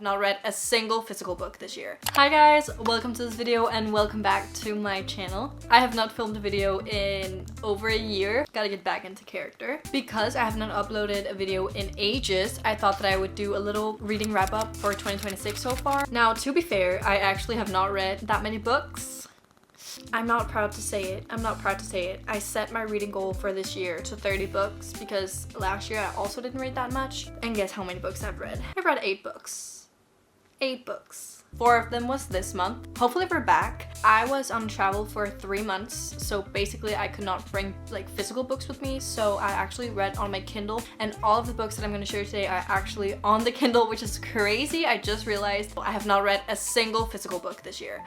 not read a single physical book this year. Hi guys, welcome to this video and welcome back to my channel. I have not filmed a video in over a year. Gotta get back into character. Because I have not uploaded a video in ages, I thought that I would do a little reading wrap up for 2026 so far. Now, to be fair, I actually have not read that many books. I'm not proud to say it. I'm not proud to say it. I set my reading goal for this year to 30 books because last year I also didn't read that much. And guess how many books I've read? I've read 8 books. 8 books. 4 of them was this month. Hopefully we're back. I was on travel for 3 months, so basically I could not bring like physical books with me, so I actually read on my Kindle, and all of the books that I'm going to share today are actually on the Kindle, which is crazy. I just realized I have not read a single physical book this year.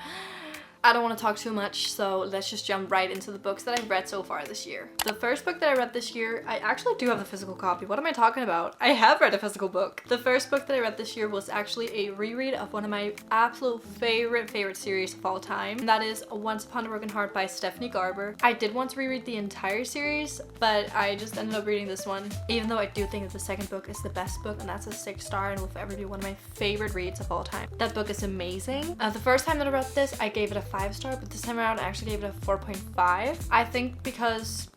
I don't want to talk too much, so let's just jump right into the books that I've read so far this year. The first book that I read this year, I actually do have the physical copy. What am I talking about? I have read a physical book. The first book that I read this year was actually a reread of one of my absolute favorite series of all time. And that is Once Upon a Broken Heart by Stephanie Garber. I did want to reread the entire series, but I just ended up reading this one, even though I do think that the second book is the best book, and that's a 6-star and will forever be one of my favorite reads of all time. That book is amazing. The first time that I read this, I gave it a 5-star, but this time around I actually gave it a 4.5. I think because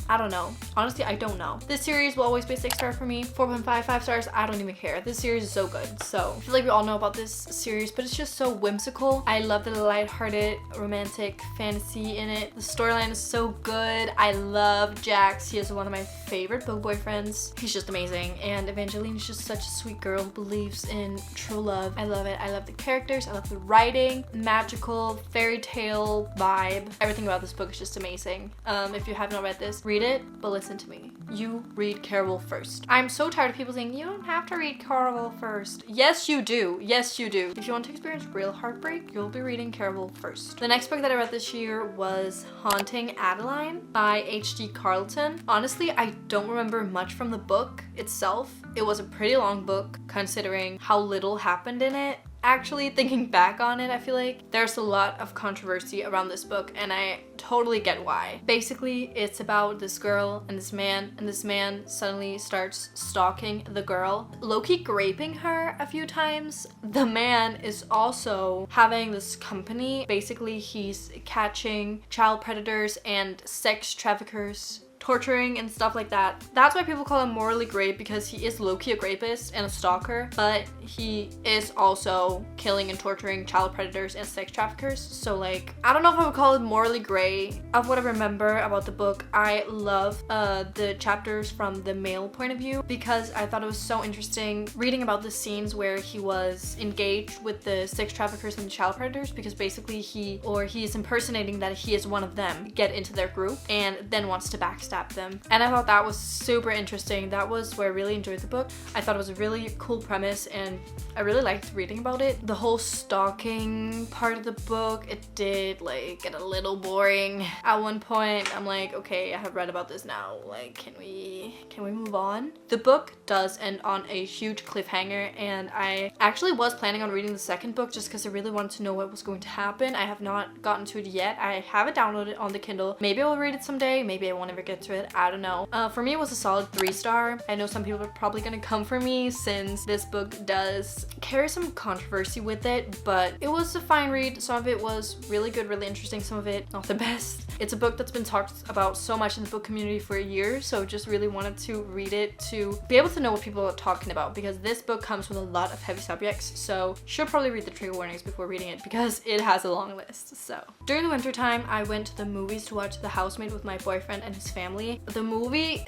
I don't know. Honestly, I don't know. This series will always be a 6-star for me. 4.5, 5 stars, I don't even care. This series is so good. So I feel like we all know about this series, but it's just so whimsical. I love the lighthearted romantic fantasy in it. The storyline is so good. I love Jax. He is one of my favorite book boyfriends. He's just amazing. And Evangeline is just such a sweet girl who believes in true love. I love it. I love the characters. I love the writing. Magical fairy tale vibe. Everything about this book is just amazing. If you have not read this, read it, but listen to me. You read Caraval first. I'm so tired of people saying you don't have to read Caraval first. Yes, you do. Yes, you do. If you want to experience real heartbreak, you'll be reading Caraval first. The next book that I read this year was Haunting Adeline by H.D. Carlton. Honestly, I don't remember much from the book itself. It was a pretty long book considering how little happened in it. Actually, thinking back on it, I feel like there's a lot of controversy around this book, and I totally get why. Basically, it's about this girl and this man suddenly starts stalking the girl, low-key raping her a few times. The man is also having this company. Basically, he's catching child predators and sex traffickers, torturing and stuff like that. That's why people call him morally gray, because he is low-key a rapist and a stalker, but he is also killing and torturing child predators and sex traffickers. So like, I don't know if I would call it morally gray. Of what I remember about the book, I love the chapters from the male point of view, because I thought it was so interesting reading about the scenes where he was engaged with the sex traffickers and the child predators, because basically he is impersonating that he is one of them, get into their group, and then wants to backstab them. And I thought that was super interesting. That was where I really enjoyed the book. I thought it was a really cool premise, and I really liked reading about it. The whole stalking part of the book, it did like get a little boring at one point. I'm like, okay, I have read about this now, like can we move on? The book does end on a huge cliffhanger, and I actually was planning on reading the second book just because I really wanted to know what was going to happen. I have not gotten to it yet. I have it downloaded on the Kindle. Maybe I'll read it someday, maybe I won't ever get to it. I don't know. For me, it was a solid 3-star. I know some people are probably gonna come for me since this book does carry some controversy with it, but it was a fine read. Some of it was really good, really interesting. Some of it not the best. It's a book that's been talked about so much in the book community for a year, so just really wanted to read it to be able to know what people are talking about, because this book comes with a lot of heavy subjects, so should probably read the trigger warnings before reading it because it has a long list. So during the winter time, I went to the movies to watch The Housemaid with my boyfriend and his family. The movie,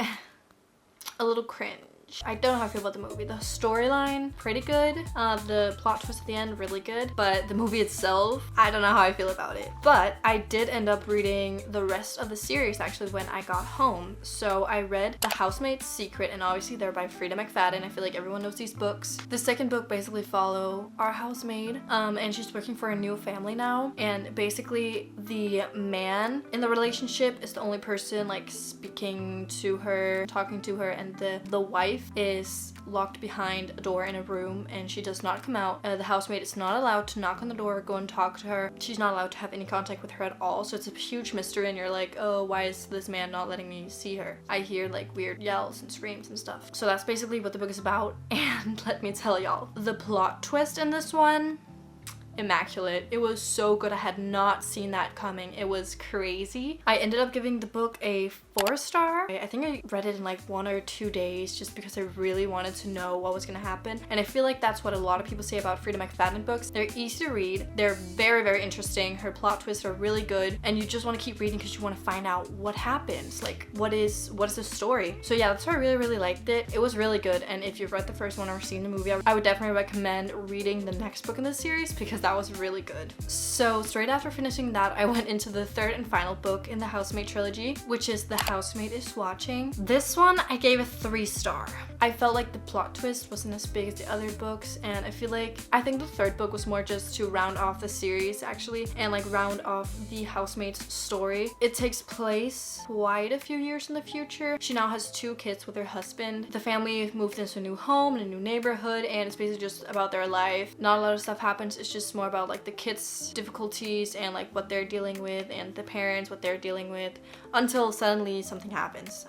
a little cringe. I don't know how I feel about the movie. The storyline, pretty good. The plot twist at the end, really good. But the movie itself, I don't know how I feel about it. But I did end up reading the rest of the series actually when I got home. So I read The Housemaid's Secret, and obviously they're by Frida McFadden. I feel like everyone knows these books. The second book basically follow our housemaid, and she's working for a new family now. And basically the man in the relationship is the only person like speaking to her, talking to her, and the wife wife is locked behind a door in a room and she does not come out. The housemaid is not allowed to knock on the door, go and talk to her. She's not allowed to have any contact with her at all. So it's a huge mystery and you're like, oh, why is this man not letting me see her? I hear like weird yells and screams and stuff. So that's basically what the book is about. And let me tell y'all, the plot twist in this one, immaculate. It was so good. I had not seen that coming. It was crazy. I ended up giving the book a 4-star. I think I read it in like 1 or 2 days just because I really wanted to know what was gonna happen. And I feel like that's what a lot of people say about Frida McFadden books. They're easy to read. They're very, very interesting. Her plot twists are really good. And you just want to keep reading because you want to find out what happens. Like, what is the story? So yeah, that's why I really, really liked it. It was really good. And if you've read the first one or seen the movie, I would definitely recommend reading the next book in this series because that was really good. So straight after finishing that, I went into the third and final book in the Housemaid trilogy, which is The Housemaid is Watching. This one I gave a 3-star. I felt like the plot twist wasn't as big as the other books, and I think the third book was more just to round off the series actually, and like round off the housemaid's story. It takes place quite a few years in the future. She now has 2 kids with her husband. The family moved into a new home in a new neighborhood, and it's basically just about their life. Not a lot of stuff happens. It's just more about like the kids' difficulties and like what they're dealing with, and the parents, what they're dealing with, until suddenly something happens.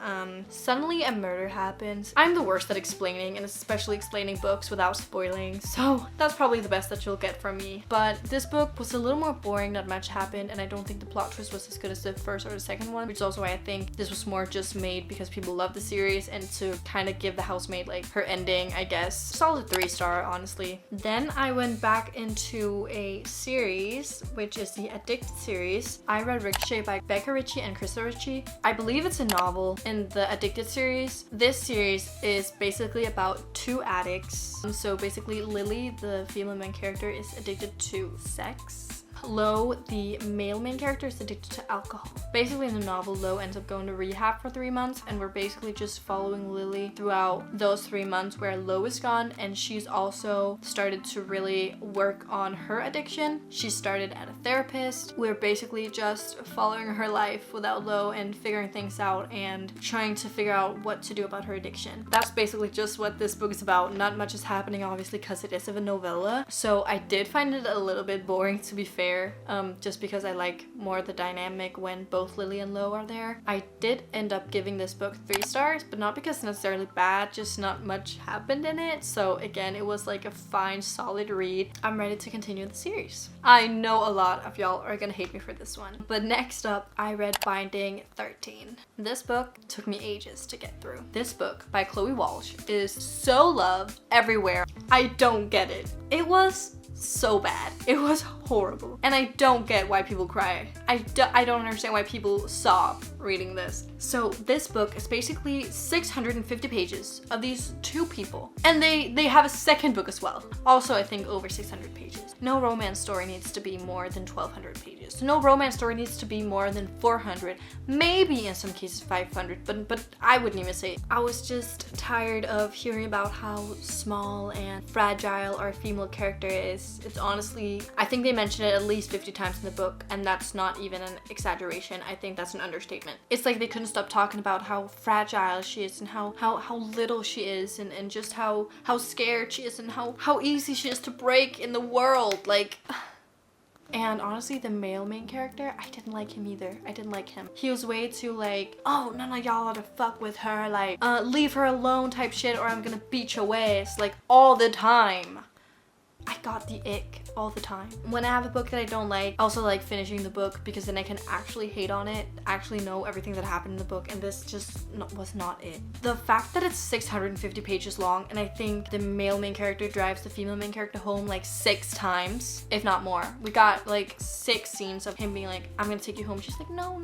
Suddenly a murder happens. I'm the worst at explaining, and especially explaining books without spoiling, so that's probably the best that you'll get from me. But this book was a little more boring, not much happened, and I don't think the plot twist was as good as the first or the second one, which is also why I think this was more just made because people love the series and to kind of give the housemaid like her ending, I guess. Solid 3-star, honestly. Then I went back into a series, which is the Addicted series. I read Ricochet by Becca Ritchie and Krista Ritchie. I believe it's a novel in the Addicted series. This series is basically about 2 addicts. So basically Lily, the female main character, is addicted to sex. Lo, the male main character, is addicted to alcohol. Basically in the novel, Lo ends up going to rehab for 3 months, and we're basically just following Lily throughout those 3 months where Lo is gone, and she's also started to really work on her addiction. She started at a therapist. We're basically just following her life without Lo and figuring things out and trying to figure out what to do about her addiction. That's basically just what this book is about. Not much is happening, obviously, because it is of a novella. So I did find it a little bit boring, to be fair. Just because I like more the dynamic when both Lily and Lo are there. I did end up giving this book 3 stars, but not because it's necessarily bad, just not much happened in it. So again, it was like a fine, solid read. I'm ready to continue the series. I know a lot of y'all are gonna hate me for this one, but next up, I read Binding 13. This book took me ages to get through. This book by Chloe Walsh is so loved everywhere. I don't get it. It was so bad. It was horrible. And I don't get why people cry. I don't understand why people sob reading this. So this book is basically 650 pages of these 2 people. And they have a second book as well. Also, I think over 600 pages. No romance story needs to be more than 1,200 pages. No romance story needs to be more than 400. Maybe in some cases 500, but I wouldn't even say it. I was just tired of hearing about how small and fragile our female character is. It's honestly, I think they mention it at least 50 times in the book, and that's not even an exaggeration. I think that's an understatement. It's like they couldn't stop talking about how fragile she is and how little she is, and just how scared she is and how easy she is to break in the world. Like, and honestly, the male main character, I didn't like him either. I didn't like him. He was way too like, oh, none of y'all ought to fuck with her, like, leave her alone type shit or I'm gonna beat your ass, like, all the time. I got the ick all the time. When I have a book that I don't like, I also like finishing the book because then I can actually hate on it, actually know everything that happened in the book, and this just was not it. The fact that it's 650 pages long, and I think the male main character drives the female main character home like 6 times, if not more. We got like 6 scenes of him being like, I'm gonna take you home. She's like, no,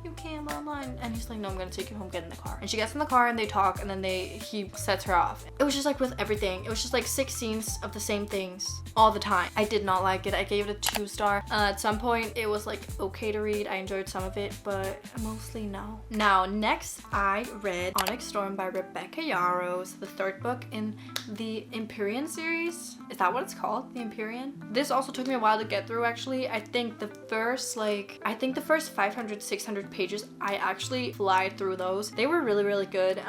you can't, blah, blah. And he's like, no, I'm gonna take you home, get in the car. And she gets in the car and they talk, and then he sets her off. It was just like with everything. It was just like 6 scenes of the same things all the time. I did not like it. I gave it a 2-star. At some point it was like okay to read. I enjoyed some of it, but mostly no. Now next I read Onyx Storm by Rebecca Yarros, the 3rd book in the Empyrean series. Is that what it's called? The Empyrean? This also took me a while to get through actually. I think the first 500, 600 pages, I actually flied through those. They were really good.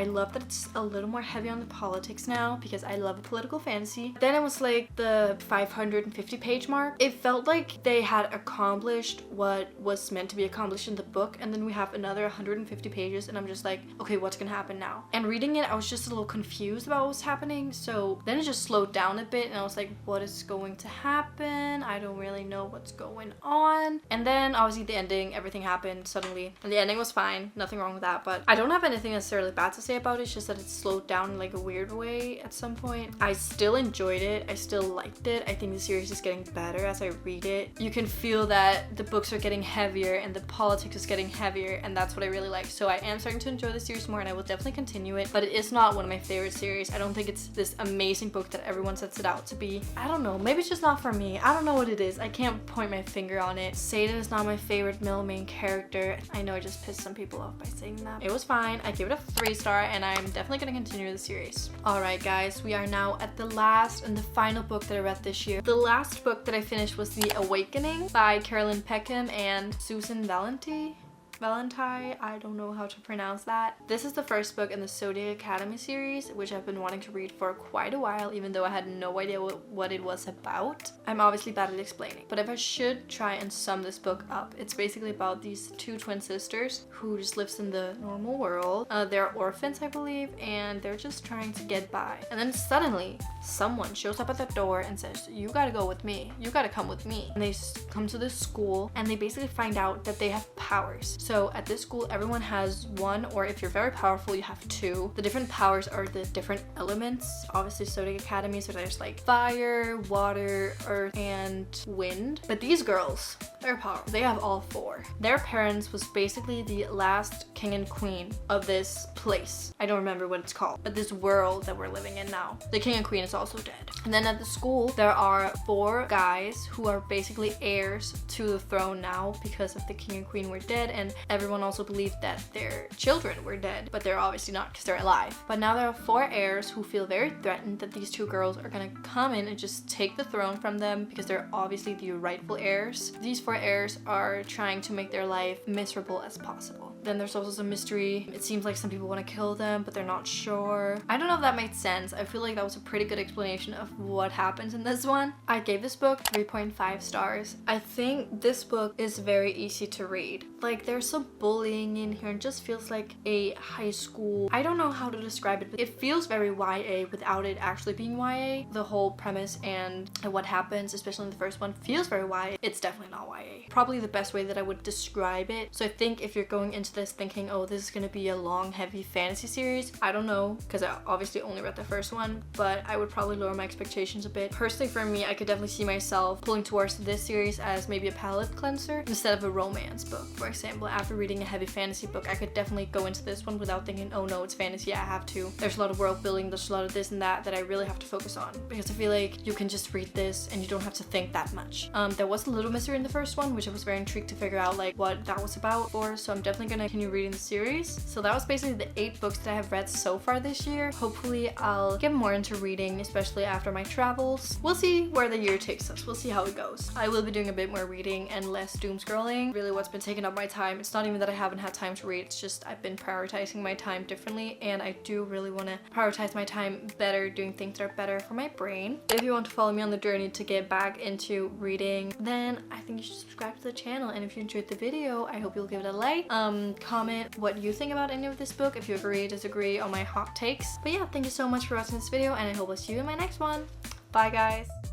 I love that it's a little more heavy on the politics now because I love a political fantasy. Then it was like the 550 page mark. It felt like they had accomplished what was meant to be accomplished in the book, and then we have another 150 pages and I'm just like, okay, what's gonna happen now? And reading it, I was just a little confused about what was happening, so then it just slowed down a bit and I was like, what is going to happen? I don't really know what's going on. And then obviously the ending, everything happened suddenly, and the ending was fine, nothing wrong with that, but I don't have anything necessarily bad to say about it. It's just that it slowed down in like a weird way at some point. I still enjoyed it. I still liked it. I think the series is getting better as I read it. You can feel that the books are getting heavier and the politics is getting heavier, and that's what I really like. So I am starting to enjoy the series more and I will definitely continue it, but it is not one of my favorite series. I don't think it's this amazing book that everyone sets it out to be. I don't know, maybe it's just not for me. I don't know what it is. I can't point my finger on it. Satan is not my favorite male main character. I know I just pissed some people off by saying that. It was fine. I gave it a 3-star and I'm definitely gonna continue the series. Alright guys, we are now at the last and the final book that I read this year. The last book that I finished was The Awakening by Carolyn Peckham and Susan Valenti. I don't know how to pronounce that. This is the first book in the Zodiac Academy series, which I've been wanting to read for quite a while, even though I had no idea what it was about. I'm obviously bad at explaining, but if I should try and sum this book up, it's basically about these 2 twin sisters who just lives in the normal world. They're orphans, I believe, and they're just trying to get by. And then suddenly, someone shows up at the door and says, you gotta go with me. You gotta come with me. And they come to this school and they basically find out that they have powers. So at this school, everyone has 1, or if you're very powerful, you have 2. The different powers are the different elements. Obviously, Zodiac Academy, so there's like fire, water, earth, and wind. But these girls, they're powerful. They have all 4. Their parents was basically the last king and queen of this place. I don't remember what it's called, but this world that we're living in now. The king and queen is also dead. And then at the school, there are 4 guys who are basically heirs to the throne now because of the king and queen were dead, and everyone also believed that their children were dead, but they're obviously not because they're alive. But now there are 4 heirs who feel very threatened that these 2 girls are gonna come in and just take the throne from them because they're obviously the rightful heirs. These 4 heirs are trying to make their life miserable as possible. Then there's also some mystery. It seems like some people want to kill them, but they're not sure. I don't know if that made sense. I feel like that was a pretty good explanation of what happens in this one. I gave this book 3.5 stars. I think this book is very easy to read. Like, there's some bullying in here and just feels like a high school. I don't know how to describe it, but it feels very YA without it actually being YA. The whole premise and what happens, especially in the first one, feels very YA. It's definitely not YA. Probably the best way that I would describe it. So I think if you're going into this thinking, oh, this is gonna be a long, heavy fantasy series, I don't know, because I obviously only read the first one, but I would probably lower my expectations a bit. Personally, for me, I could definitely see myself pulling towards this series as maybe a palate cleanser instead of a romance book. For example, after reading a heavy fantasy book, I could definitely go into this one without thinking, oh no, it's fantasy, I have to. There's a lot of world building, there's a lot of this and that I really have to focus on, because I feel like you can just read this and you don't have to think that much. There was a little mystery in the first one, which I was very intrigued to figure out like what that was about for, so I'm definitely gonna continue reading the series. So that was basically the 8 books that I have read so far this year. Hopefully I'll get more into reading, especially after my travels. We'll see where the year takes us. We'll see how it goes. I will be doing a bit more reading and less doom scrolling. Really what's been taking up my time, it's not even that I haven't had time to read, it's just I've been prioritizing my time differently, and I do really want to prioritize my time better, doing things that are better for my brain. If you want to follow me on the journey to get back into reading, then I think you should subscribe to the channel, and if you enjoyed the video, I hope you'll give it a like. Comment what you think about any of this book, if you agree, disagree on my hot takes. But yeah, thank you so much for watching this video, and I hope I'll see you in my next one. Bye guys!